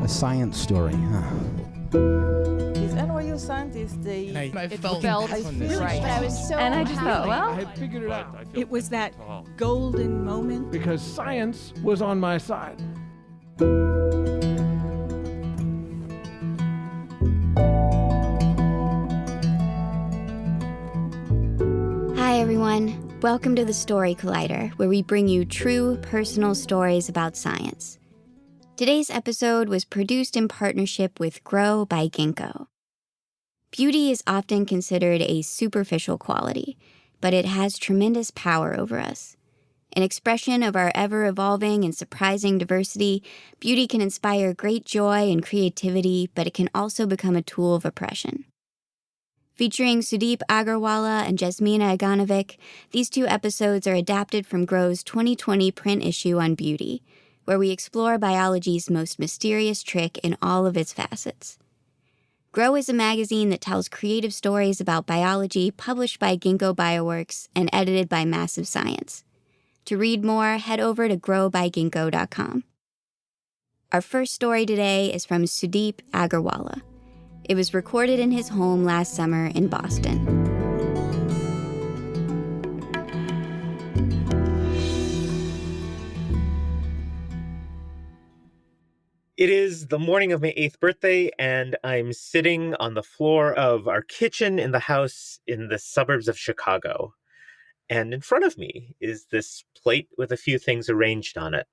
A science story, huh? These NYU scientists, I felt on this. right. But I was so And I just thought, well, I had figured it out it was that golden moment. because science was on my side. Hi, everyone. Welcome to the Story Collider, where we bring you true, personal stories about science. Today's episode was produced in partnership with Grow by Ginkgo. Beauty is often considered a superficial quality, but it has tremendous power over us. An expression of our ever-evolving and surprising diversity, beauty can inspire great joy and creativity, but it can also become a tool of oppression. Featuring Sudeep Agarwala and Jasmina Aganovic, these two episodes are adapted from Grow's 2020 print issue on beauty, where we explore biology's most mysterious trick in all of its facets. Grow is a magazine that tells creative stories about biology published by Ginkgo Bioworks and edited by Massive Science. To read more, head over to growbyginkgo.com. Our first story today is from Sudeep Agarwala. It was recorded in his home last summer in Boston. It is the morning of my 8th birthday, and I'm sitting on the floor of our kitchen in the house in the suburbs of Chicago. And in front of me is this plate with a few things arranged on it.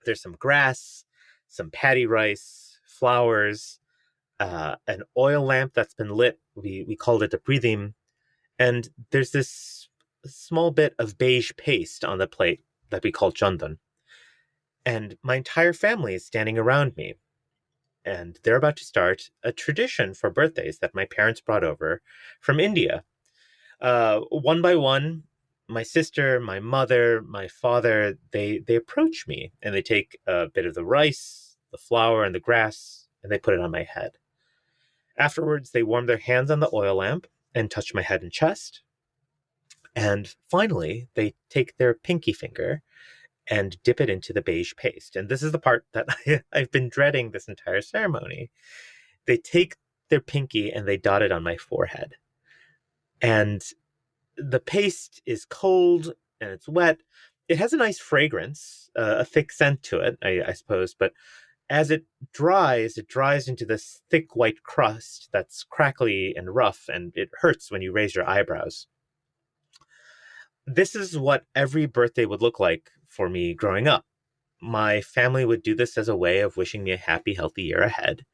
There's some grass, some patty rice, flowers, an oil lamp that's been lit. We called it a breathing. And there's this small bit of beige paste on the plate that we call chandan. And my entire family is standing around me. And they're about to start a tradition for birthdays that my parents brought over from India. One by one, my sister, my mother, my father, they approach me and they take a bit of the rice, the flour, and the grass, and they put it on my head. Afterwards, they warm their hands on the oil lamp and touch my head and chest. And finally, they take their pinky finger and dip it into the beige paste. And this is the part that I've been dreading this entire ceremony. They take their pinky and they dot it on my forehead. And the paste is cold and it's wet. It has a nice fragrance, a thick scent to it, I suppose. But as it dries into this thick white crust that's crackly and rough, and it hurts when you raise your eyebrows. This is what every birthday would look like for me growing up. My family would do this as a way of wishing me a happy, healthy year ahead.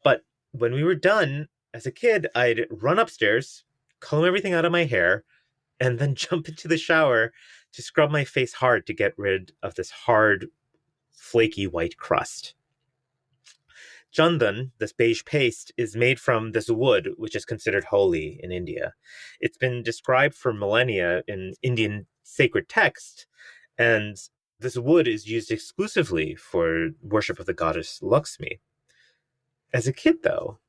But when we were done, as a kid, I'd run upstairs, comb everything out of my hair, and then jump into the shower to scrub my face hard to get rid of this hard, flaky white crust. Chandan, this beige paste, is made from this wood, which is considered holy in India. It's been described for millennia in Indian sacred texts, and this wood is used exclusively for worship of the goddess Lakshmi. As a kid, though,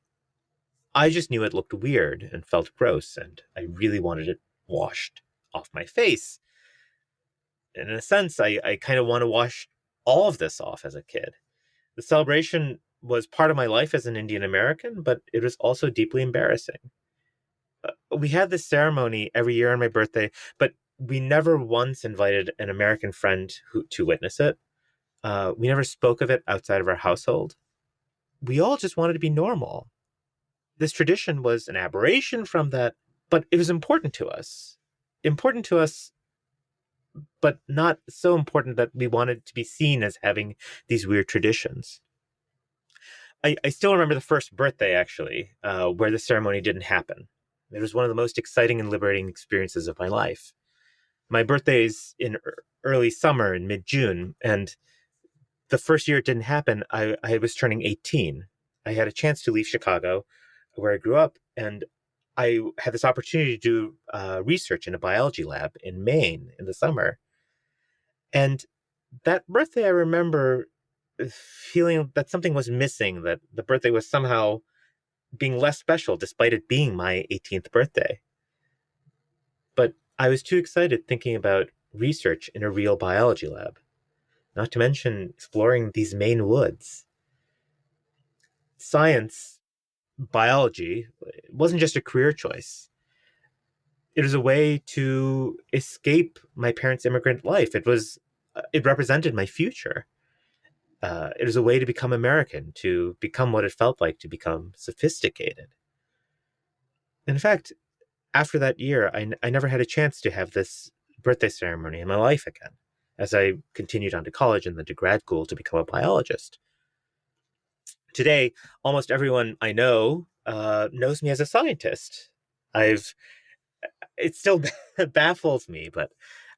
I just knew it looked weird and felt gross, and I really wanted it washed off my face. And in a sense, I kind of want to wash all of this off as a kid. The celebration was part of my life as an Indian American, but it was also deeply embarrassing. We had this ceremony every year on my birthday, but we never once invited an American friend to witness it. We never spoke of it outside of our household. We all just wanted to be normal. This tradition was an aberration from that, but it was important to us. Important to us, but not so important that we wanted to be seen as having these weird traditions. I still remember the first birthday, actually, where the ceremony didn't happen. It was one of the most exciting and liberating experiences of my life. My birthday's in early summer, in mid-June, and the first year it didn't happen, I was turning 18. I had a chance to leave Chicago, where I grew up, and I had this opportunity to do research in a biology lab in Maine in the summer. And that birthday, I remember feeling that something was missing, that the birthday was somehow being less special despite it being my 18th birthday. But I was too excited thinking about research in a real biology lab, not to mention exploring these Maine woods. science, biology, wasn't just a career choice. It was a way to escape my parents' immigrant life. It represented my future. It was a way to become American, to become what it felt like to become sophisticated. In fact, after that year, I never had a chance to have this birthday ceremony in my life again, as I continued on to college and then to grad school to become a biologist. Today, almost everyone I know knows me as a scientist. It still baffles me, but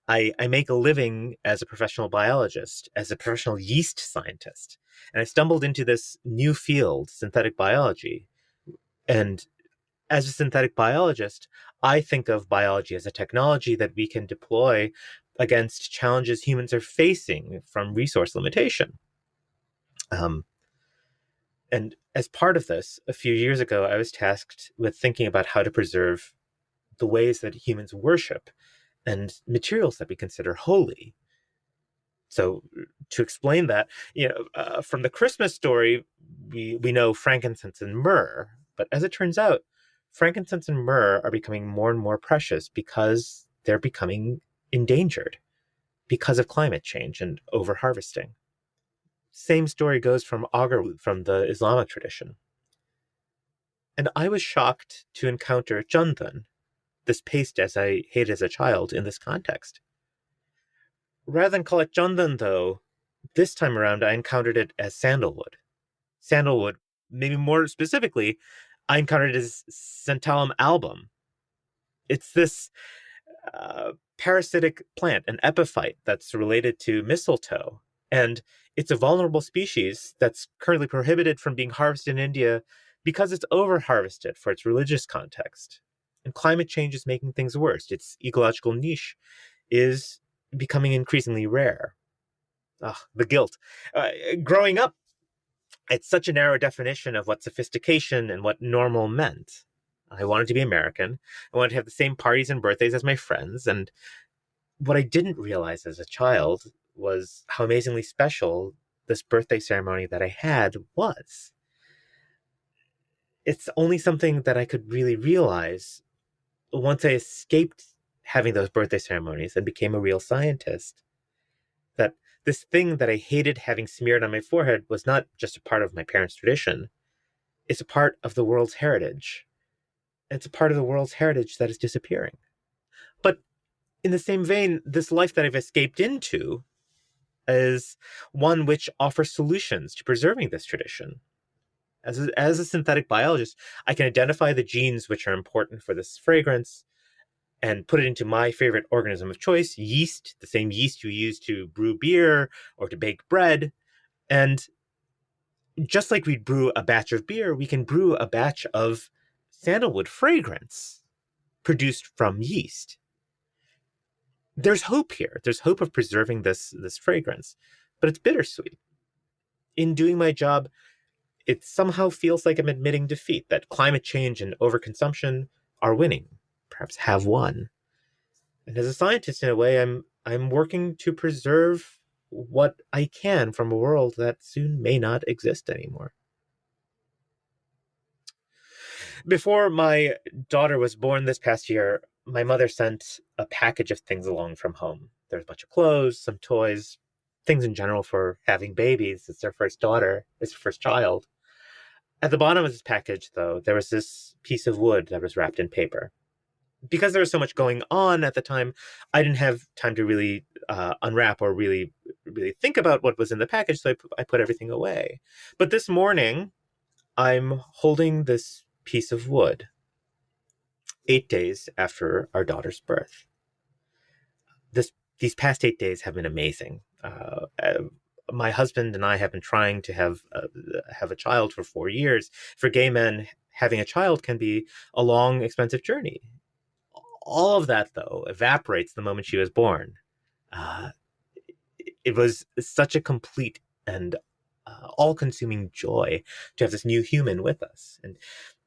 I make a living as a professional biologist, as a professional yeast scientist. And I stumbled into this new field, synthetic biology. And as a synthetic biologist, I think of biology as a technology that we can deploy against challenges humans are facing from resource limitation. And as part of this, a few years ago, I was tasked with thinking about how to preserve the ways that humans worship and materials that we consider holy. So to explain that, from the Christmas story, we know frankincense and myrrh. But as it turns out, frankincense and myrrh are becoming more and more precious because they're becoming endangered because of climate change and overharvesting. Same story goes from agarwood, from the Islamic tradition. And I was shocked to encounter jandan, this paste as I hated as a child, in this context. Rather than call it jandan, though, this time around I encountered it as sandalwood. Sandalwood, maybe more specifically, I encountered it as Santalum album. It's this parasitic plant, an epiphyte that's related to mistletoe. And it's a vulnerable species that's currently prohibited from being harvested in India because it's over-harvested for its religious context. And climate change is making things worse. Its ecological niche is becoming increasingly rare. The guilt. Growing up, it's such a narrow definition of what sophistication and what normal meant. I wanted to be American. I wanted to have the same parties and birthdays as my friends. And what I didn't realize as a child was how amazingly special this birthday ceremony that I had was. It's only something that I could really realize once I escaped having those birthday ceremonies and became a real scientist. That this thing that I hated having smeared on my forehead was not just a part of my parents' tradition. It's a part of the world's heritage. It's a part of the world's heritage that is disappearing. But in the same vein, this life that I've escaped into is one which offers solutions to preserving this tradition. As a synthetic biologist, I can identify the genes which are important for this fragrance and put it into my favorite organism of choice, yeast, the same yeast you use to brew beer or to bake bread. And just like we'd brew a batch of beer, we can brew a batch of sandalwood fragrance produced from yeast. There's hope here. There's hope of preserving this fragrance, but it's bittersweet. In doing my job, it somehow feels like I'm admitting defeat, that climate change and overconsumption are winning, perhaps have won. And as a scientist, in a way, I'm working to preserve what I can from a world that soon may not exist anymore. Before my daughter was born this past year, my mother sent a package of things along from home. There's a bunch of clothes, some toys, things in general for having babies. It's their first daughter, it's their first child. At the bottom of this package, though, there was this piece of wood that was wrapped in paper. Because there was so much going on at the time, I didn't have time to really unwrap or really think about what was in the package, so I put everything away. But this morning, I'm holding this piece of wood 8 days after our daughter's birth. These past 8 days have been amazing. My husband and I have been trying to have a child for 4 years. For gay men, having a child can be a long, expensive journey. All of that, though, evaporates the moment she was born. It was such a complete and all-consuming joy to have this new human with us. And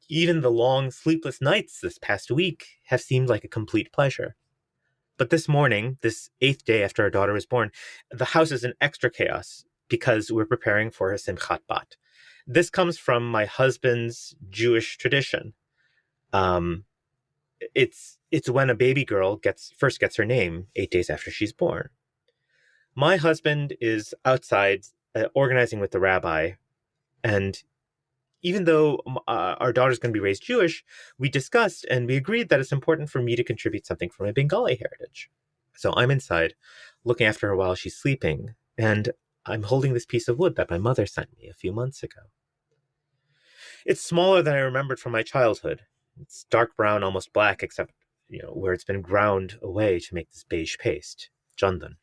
even the long, sleepless nights this past week have seemed like a complete pleasure. But this morning, this 8th day after our daughter was born, the house is in extra chaos because we're preparing for her Simchat Bat. This comes from my husband's Jewish tradition. It's when a baby girl first gets her name 8 days after she's born. My husband is outside organizing with the rabbi, and even though our daughter's going to be raised Jewish, we discussed and we agreed that it's important for me to contribute something from my Bengali heritage. So I'm inside looking after her while she's sleeping, and I'm holding this piece of wood that my mother sent me a few months ago. It's smaller than I remembered from my childhood. It's dark brown, almost black, except where it's been ground away to make this beige paste, jandan.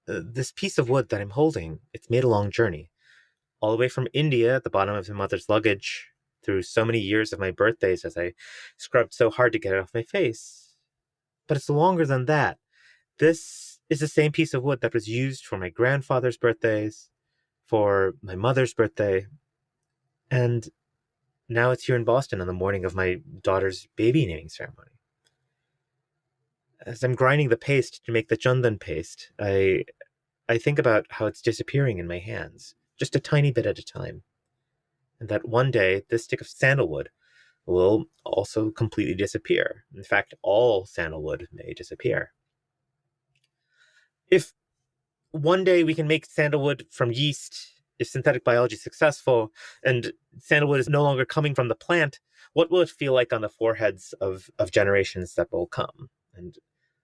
This piece of wood that I'm holding, it's made a long journey. All the way from India at the bottom of my mother's luggage, through so many years of my birthdays as I scrubbed so hard to get it off my face. But it's longer than that. This is the same piece of wood that was used for my grandfather's birthdays, for my mother's birthday, and now it's here in Boston on the morning of my daughter's baby naming ceremony. As I'm grinding the paste to make the jandan paste, I think about how it's disappearing in my hands, just a tiny bit at a time. And that one day, this stick of sandalwood will also completely disappear. In fact, all sandalwood may disappear. If one day we can make sandalwood from yeast, if synthetic biology is successful, and sandalwood is no longer coming from the plant, what will it feel like on the foreheads of generations that will come? And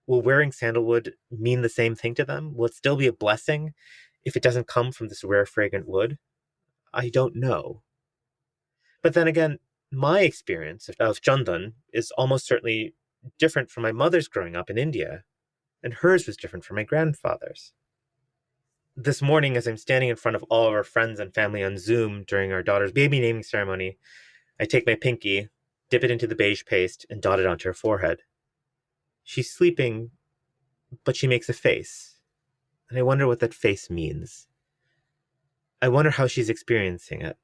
will wearing sandalwood mean the same thing to them? Will it still be a blessing if it doesn't come from this rare, fragrant wood? I don't know. But then again, my experience of jandan is almost certainly different from my mother's growing up in India, and hers was different from my grandfather's. This morning, as I'm standing in front of all of our friends and family on Zoom during our daughter's baby naming ceremony, I take my pinky, dip it into the beige paste, and dot it onto her forehead. She's sleeping, but she makes a face, and I wonder what that face means. I wonder how she's experiencing it.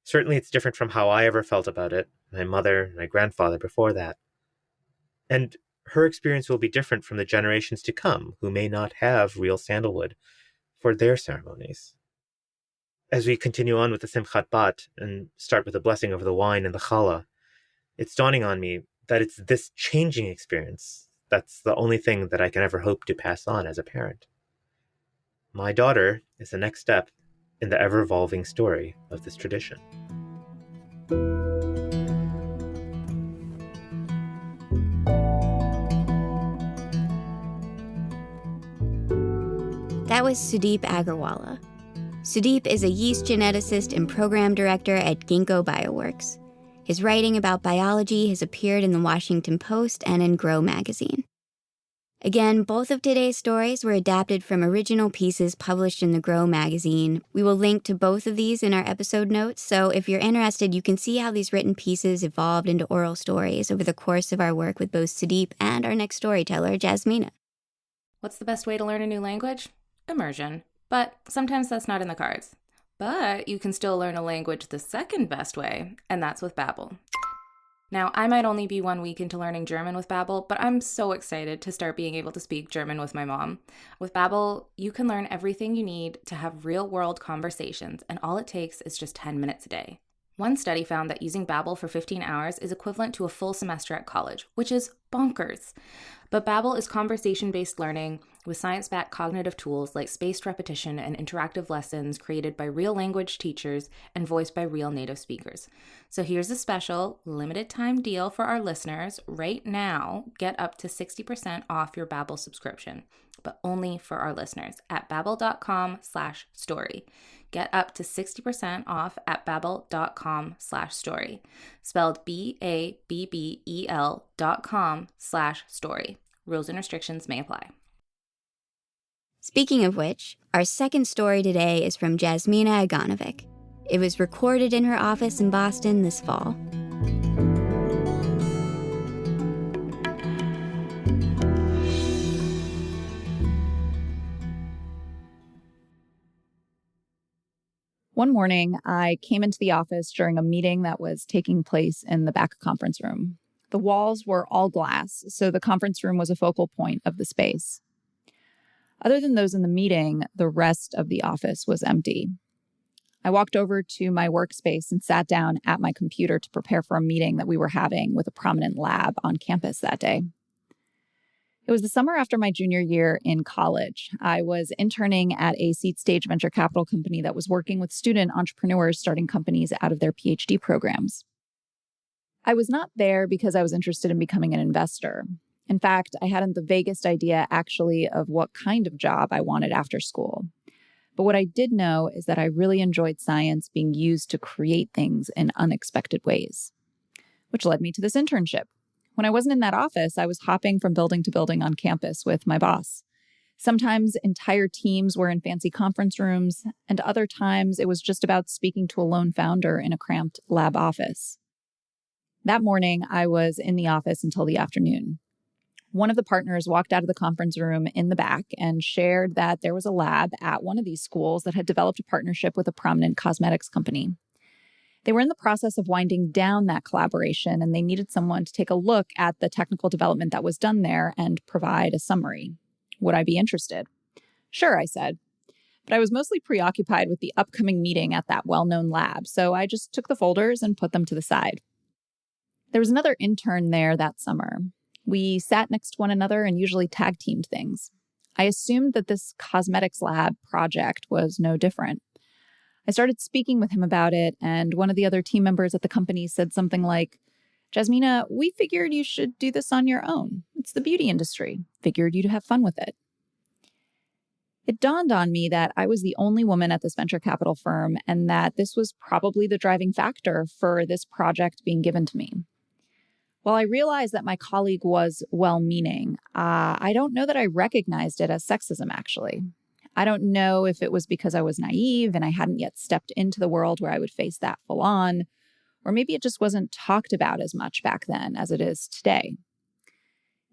Certainly it's different from how I ever felt about it, my mother, my grandfather before that. And her experience will be different from the generations to come who may not have real sandalwood for their ceremonies. As we continue on with the Simchat Bat and start with the blessing over the wine and the challah, it's dawning on me that it's this changing experience that's the only thing that I can ever hope to pass on as a parent. My daughter is the next step in the ever-evolving story of this tradition. That was Sudeep Agarwala. Sudeep is a yeast geneticist and program director at Ginkgo Bioworks. His writing about biology has appeared in the Washington Post and in Grow magazine. Again, both of today's stories were adapted from original pieces published in the Grow magazine. We will link to both of these in our episode notes, so if you're interested, you can see how these written pieces evolved into oral stories over the course of our work with both Sudeep and our next storyteller, Jasmina. What's the best way to learn a new language? Immersion. But sometimes that's not in the cards. But you can still learn a language the second best way, and that's with Babbel. Now, I might only be 1 week into learning German with Babbel, but I'm so excited to start being able to speak German with my mom. With Babbel, you can learn everything you need to have real-world conversations, and all it takes is just 10 minutes a day. One study found that using Babbel for 15 hours is equivalent to a full semester at college, which is bonkers. But Babbel is conversation-based learning with science-backed cognitive tools like spaced repetition and interactive lessons created by real language teachers and voiced by real native speakers. So here's a special limited-time deal for our listeners. Right now, get up to 60% off your Babbel subscription, but only for our listeners at babbel.com/story. Get up to 60% off at babbel.com/story. Spelled BABBEL.com/story. Rules and restrictions may apply. Speaking of which, our second story today is from Jasmina Aganovic. It was recorded in her office in Boston this fall. One morning, I came into the office during a meeting that was taking place in the back conference room. The walls were all glass, so the conference room was a focal point of the space. Other than those in the meeting, the rest of the office was empty. I walked over to my workspace and sat down at my computer to prepare for a meeting that we were having with a prominent lab on campus that day. It was the summer after my junior year in college. I was interning at a seed-stage venture capital company that was working with student entrepreneurs starting companies out of their PhD programs. I was not there because I was interested in becoming an investor. In fact, I hadn't the vaguest idea actually of what kind of job I wanted after school. But what I did know is that I really enjoyed science being used to create things in unexpected ways, which led me to this internship. When I wasn't in that office, I was hopping from building to building on campus with my boss. Sometimes entire teams were in fancy conference rooms, and other times it was just about speaking to a lone founder in a cramped lab office. That morning, I was in the office until the afternoon. One of the partners walked out of the conference room in the back and shared that there was a lab at one of these schools that had developed a partnership with a prominent cosmetics company. They were in the process of winding down that collaboration, and they needed someone to take a look at the technical development that was done there and provide a summary. Would I be interested? Sure, I said. But I was mostly preoccupied with the upcoming meeting at that well-known lab, so I just took the folders and put them to the side. There was another intern there that summer. We sat next to one another and usually tag-teamed things. I assumed that this cosmetics lab project was no different. I started speaking with him about it, and one of the other team members at the company said something like, "Jasmina, we figured you should do this on your own. It's the beauty industry. Figured you'd have fun with it." It dawned on me that I was the only woman at this venture capital firm, and that this was probably the driving factor for this project being given to me. While I realized that my colleague was well-meaning, I don't know that I recognized it as sexism, actually. I don't know if it was because I was naive and I hadn't yet stepped into the world where I would face that full on, or maybe it just wasn't talked about as much back then as it is today.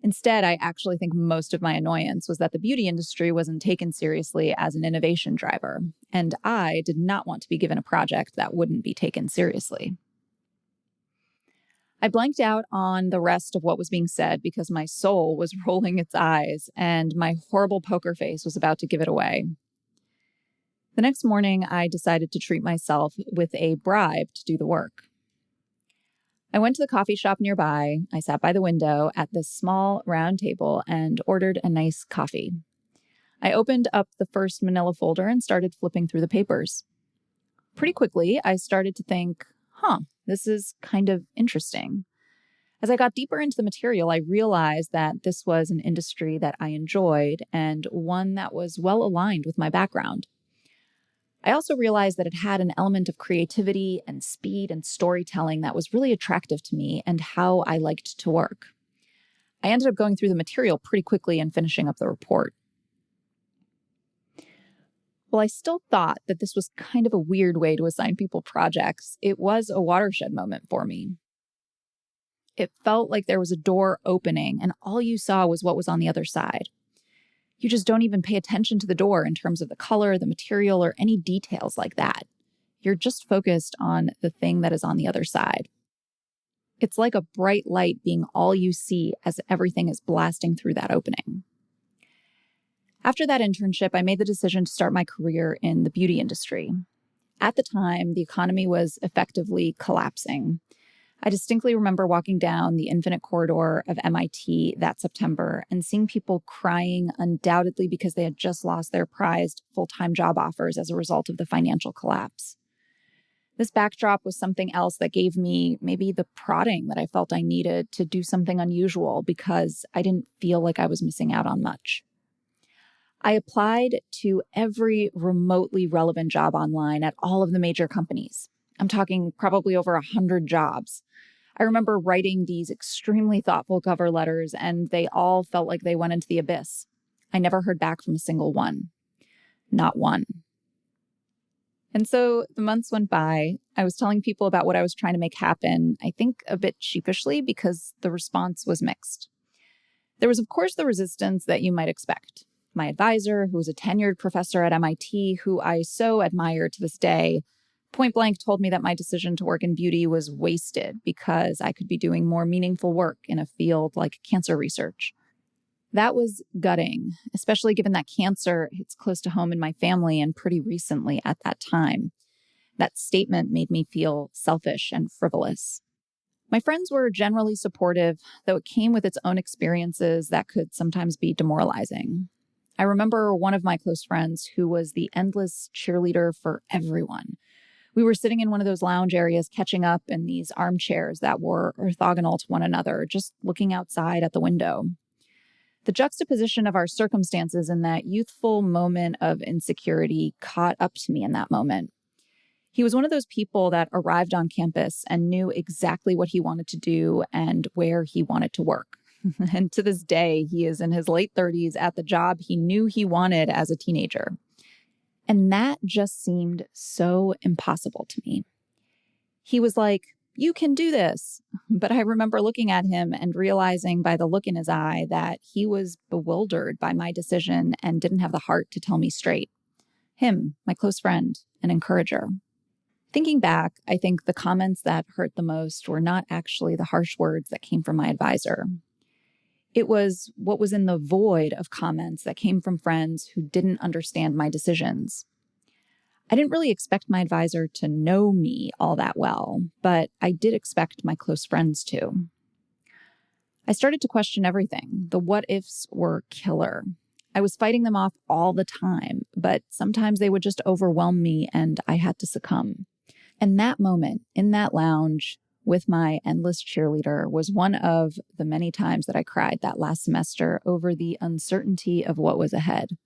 Instead, I actually think most of my annoyance was that the beauty industry wasn't taken seriously as an innovation driver, and I did not want to be given a project that wouldn't be taken seriously. I blanked out on the rest of what was being said because my soul was rolling its eyes and my horrible poker face was about to give it away. The next morning, I decided to treat myself with a bribe to do the work. I went to the coffee shop nearby. I sat by the window at this small round table and ordered a nice coffee. I opened up the first manila folder and started flipping through the papers. Pretty quickly, I started to think, this is kind of interesting. As I got deeper into the material, I realized that this was an industry that I enjoyed and one that was well aligned with my background. I also realized that it had an element of creativity and speed and storytelling that was really attractive to me and how I liked to work. I ended up going through the material pretty quickly and finishing up the report. While I still thought that this was kind of a weird way to assign people projects, it was a watershed moment for me. It felt like there was a door opening and all you saw was what was on the other side. You just don't even pay attention to the door in terms of the color, the material, or any details like that. You're just focused on the thing that is on the other side. It's like a bright light being all you see as everything is blasting through that opening. After that internship, I made the decision to start my career in the beauty industry. At the time, the economy was effectively collapsing. I distinctly remember walking down the infinite corridor of MIT that September and seeing people crying undoubtedly because they had just lost their prized full-time job offers as a result of the financial collapse. This backdrop was something else that gave me maybe the prodding that I felt I needed to do something unusual because I didn't feel like I was missing out on much. I applied to every remotely relevant job online at all of the major companies. I'm talking probably over 100 jobs. I remember writing these extremely thoughtful cover letters, and they all felt like they went into the abyss. I never heard back from a single one. Not one. And so the months went by. I was telling people about what I was trying to make happen, I think a bit sheepishly because the response was mixed. There was, of course, the resistance that you might expect. My advisor, who was a tenured professor at MIT, who I so admire to this day, point blank told me that my decision to work in beauty was wasted because I could be doing more meaningful work in a field like cancer research. That was gutting, especially given that cancer hits close to home in my family and pretty recently at that time. That statement made me feel selfish and frivolous. My friends were generally supportive, though it came with its own experiences that could sometimes be demoralizing. I remember one of my close friends who was the endless cheerleader for everyone. We were sitting in one of those lounge areas catching up in these armchairs that were orthogonal to one another, just looking outside at the window. The juxtaposition of our circumstances in that youthful moment of insecurity caught up to me in that moment. He was one of those people that arrived on campus and knew exactly what he wanted to do and where he wanted to work. And to this day, he is in his late 30s at the job he knew he wanted as a teenager. And that just seemed so impossible to me. He was like, "You can do this." But I remember looking at him and realizing by the look in his eye that he was bewildered by my decision and didn't have the heart to tell me straight. Him, my close friend and encourager. Thinking back, I think the comments that hurt the most were not actually the harsh words that came from my advisor. It was what was in the void of comments that came from friends who didn't understand my decisions. I didn't really expect my advisor to know me all that well, but I did expect my close friends to. I started to question everything. The what-ifs were killer. I was fighting them off all the time, but sometimes they would just overwhelm me and I had to succumb. And that moment in that lounge with my endless cheerleader was one of the many times that I cried that last semester over the uncertainty of what was ahead.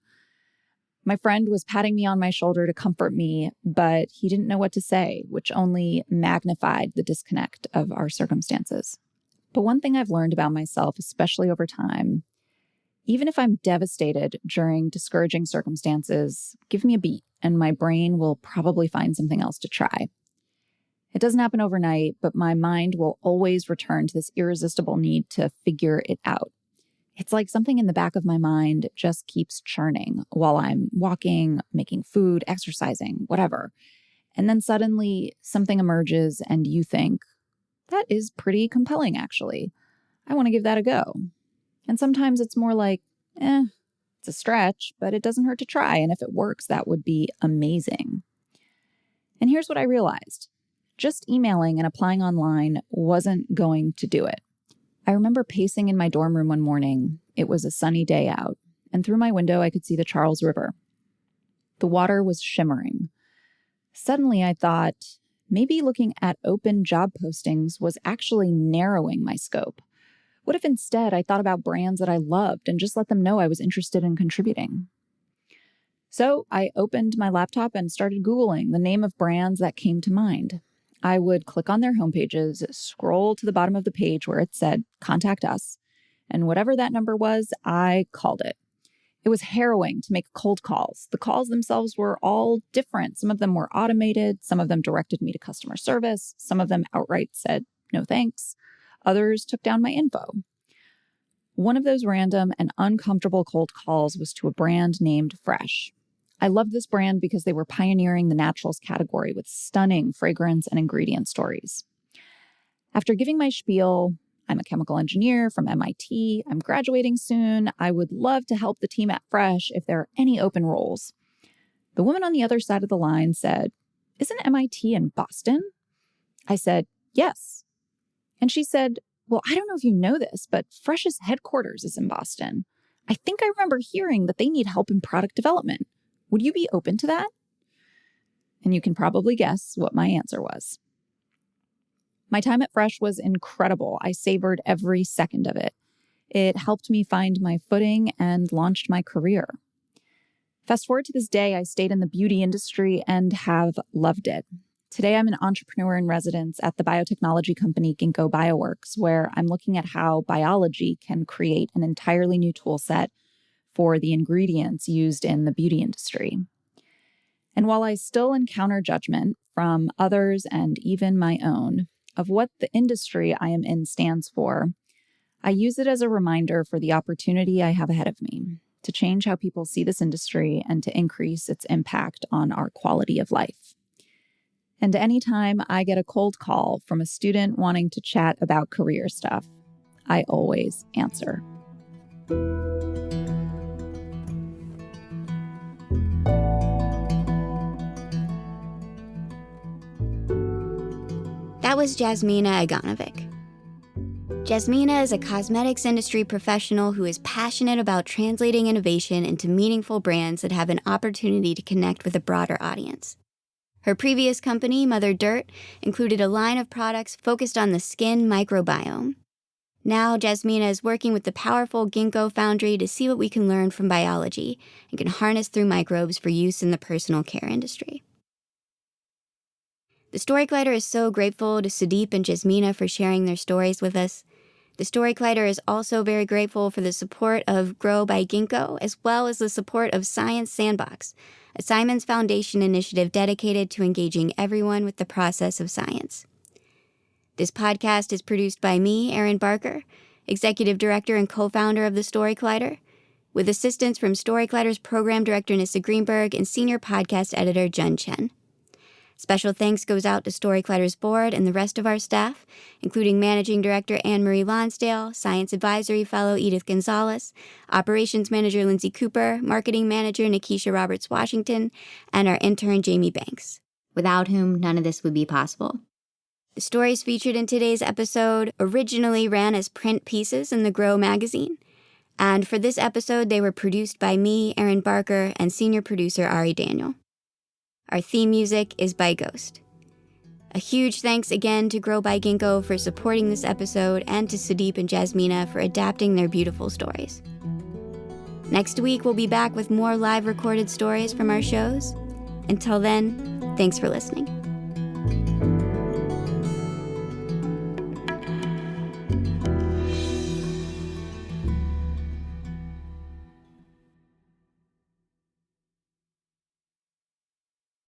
My friend was patting me on my shoulder to comfort me, but he didn't know what to say, which only magnified the disconnect of our circumstances. But one thing I've learned about myself, especially over time, even if I'm devastated during discouraging circumstances, give me a beat and my brain will probably find something else to try. It doesn't happen overnight, but my mind will always return to this irresistible need to figure it out. It's like something in the back of my mind just keeps churning while I'm walking, making food, exercising, whatever. And then suddenly something emerges and you think, that is pretty compelling, actually. I want to give that a go. And sometimes it's more like, it's a stretch, but it doesn't hurt to try. And if it works, that would be amazing. And here's what I realized. Just emailing and applying online wasn't going to do it. I remember pacing in my dorm room one morning. It was a sunny day out, and through my window, I could see the Charles River. The water was shimmering. Suddenly, I thought, maybe looking at open job postings was actually narrowing my scope. What if instead I thought about brands that I loved and just let them know I was interested in contributing? So I opened my laptop and started Googling the name of brands that came to mind. I would click on their homepages, scroll to the bottom of the page where it said, "Contact us." And whatever that number was, I called it. It was harrowing to make cold calls. The calls themselves were all different. Some of them were automated. Some of them directed me to customer service. Some of them outright said, "No thanks." Others took down my info. One of those random and uncomfortable cold calls was to a brand named Fresh. I loved this brand because they were pioneering the naturals category with stunning fragrance and ingredient stories. After giving my spiel, I'm a chemical engineer from MIT, I'm graduating soon, I would love to help the team at Fresh if there are any open roles. The woman on the other side of the line said, "Isn't MIT in Boston?" I said, "Yes." And she said, "Well, I don't know if you know this, but Fresh's headquarters is in Boston. I think I remember hearing that they need help in product development. Would you be open to that?" And you can probably guess what my answer was. My time at Fresh was incredible. I savored every second of it. It helped me find my footing and launched my career. Fast forward to this day, I stayed in the beauty industry and have loved it. Today, I'm an entrepreneur in residence at the biotechnology company Ginkgo Bioworks, where I'm looking at how biology can create an entirely new tool set for the ingredients used in the beauty industry. And while I still encounter judgment from others and even my own of what the industry I am in stands for, I use it as a reminder for the opportunity I have ahead of me to change how people see this industry and to increase its impact on our quality of life. And anytime I get a cold call from a student wanting to chat about career stuff, I always answer. That was Jasmina Aganovic. Jasmina is a cosmetics industry professional who is passionate about translating innovation into meaningful brands that have an opportunity to connect with a broader audience. Her previous company, Mother Dirt, included a line of products focused on the skin microbiome. Now, Jasmina is working with the powerful Ginkgo Foundry to see what we can learn from biology and can harness through microbes for use in the personal care industry. The Story Collider is so grateful to Sudeep and Jasmina for sharing their stories with us. The Story Collider is also very grateful for the support of Grow by Ginkgo, as well as the support of Science Sandbox, a Simons Foundation initiative dedicated to engaging everyone with the process of science. This podcast is produced by me, Erin Barker, Executive Director and co-founder of the Story Collider, with assistance from Story Collider's Program Director Nissa Greenberg and Senior Podcast Editor Jun Chen. Special thanks goes out to Story Collider's board and the rest of our staff, including Managing Director Anne-Marie Lonsdale, Science Advisory Fellow Edith Gonzalez, Operations Manager Lindsay Cooper, Marketing Manager Nikisha Roberts-Washington, and our intern Jamie Banks, without whom none of this would be possible. The stories featured in today's episode originally ran as print pieces in the Grow magazine, and for this episode they were produced by me, Erin Barker, and senior producer Ari Daniel. Our theme music is by Ghost. A huge thanks again to Grow by Ginkgo for supporting this episode and to Sudeep and Jasmina for adapting their beautiful stories. Next week, we'll be back with more live recorded stories from our shows. Until then, thanks for listening.